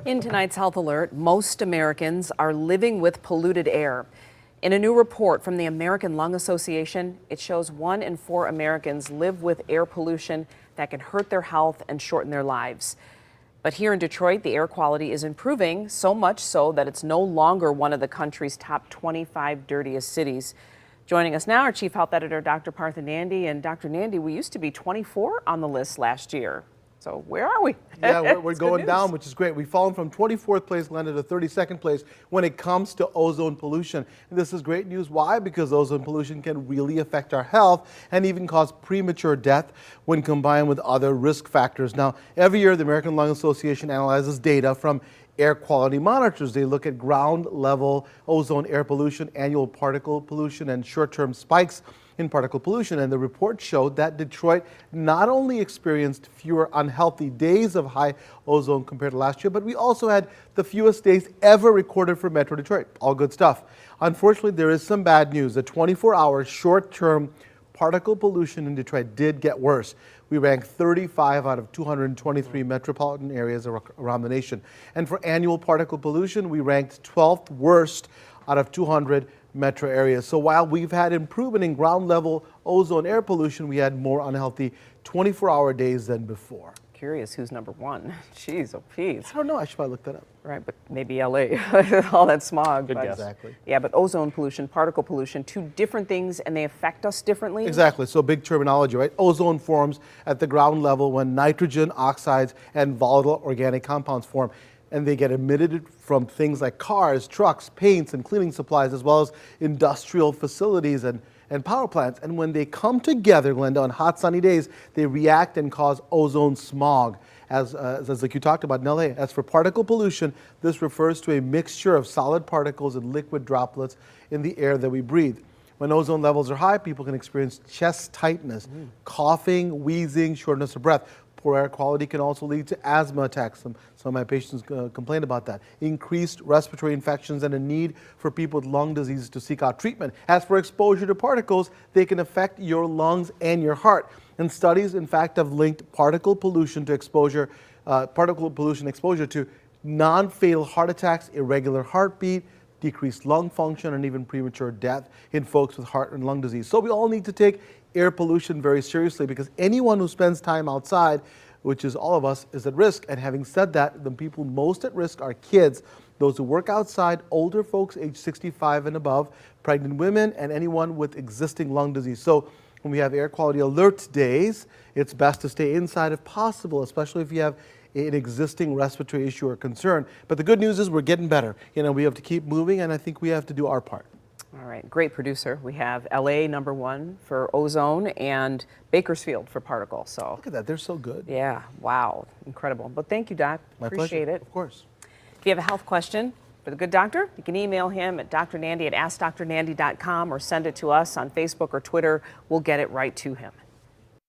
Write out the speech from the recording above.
In tonight's Health Alert, most Americans are living with polluted air. In a new report from the American Lung Association, it shows 1 in 4 Americans live with air pollution that can hurt their health and shorten their lives. But here in Detroit, the air quality is improving, so much so that it's no longer one of the country's top 25 dirtiest cities. Joining us now, our Chief Health Editor, Dr. Partha Nandi. And Dr. Nandi, we used to be 24 on the list last year. So where are we? Yeah, we're going down, which is great. We've fallen from 24th place, landed to 32nd place when it comes to ozone pollution. And this is great news. Why? Because ozone pollution can really affect our health and even cause premature death when combined with other risk factors. Now, every year, the American Lung Association analyzes data from air quality monitors. They look at ground level ozone air pollution, annual particle pollution, and short-term spikes in particle pollution. And the report showed that Detroit not only experienced fewer unhealthy days of high ozone compared to last year, but we also had the fewest days ever recorded for Metro Detroit. All good stuff. Unfortunately, there is some bad news. The 24-hour short-term particle pollution in Detroit did get worse. We ranked 35 out of 223 metropolitan areas around the nation. And for annual particle pollution, we ranked 12th worst out of 200 metro areas. So while we've had improvement in ground level ozone air pollution, we had more unhealthy 24-hour days than before. Curious who's number one. Jeez, oh Pete. I don't know. I should probably look that up. Right, but maybe LA, all that smog. Good guess. Exactly. Yeah, but ozone pollution, particle pollution, two different things, and they affect us differently? Exactly. So big terminology, right? Ozone forms at the ground level when nitrogen oxides and volatile organic compounds form, and they get emitted from things like cars, trucks, paints, and cleaning supplies, as well as industrial facilities and power plants. And when they come together, Glenda, on hot sunny days, they react and cause ozone smog. As like you talked about in LA. As for particle pollution, this refers to a mixture of solid particles and liquid droplets in the air that we breathe. When ozone levels are high, people can experience chest tightness, coughing, wheezing, shortness of breath. Poor air quality can also lead to asthma attacks. Some of my patients complain about that. Increased respiratory infections and a need for people with lung disease to seek out treatment. As for exposure to particles, they can affect your lungs and your heart. And studies, in fact, have linked particle pollution exposure to non-fatal heart attacks, irregular heartbeat, decreased lung function, and even premature death in folks with heart and lung disease. So we all need to take air pollution very seriously, because anyone who spends time outside, which is all of us, is at risk. And having said that, the people most at risk are kids, those who work outside, older folks age 65 and above, pregnant women, and anyone with existing lung disease. So when we have air quality alert days, it's best to stay inside if possible, especially if you have an existing respiratory issue or concern. But the good news is we're getting better. You know, we have to keep moving, and I think we have to do our part. All right, great producer. We have LA #1 for ozone and Bakersfield for particle. So look at that, they're so good. Yeah, wow, incredible. But thank you, Doc. My Appreciate pleasure. it. Of course. If you have a health question for the good doctor, you can email him at drnandy@askdrnandy.com or send it to us on Facebook or Twitter. We'll get it right to him.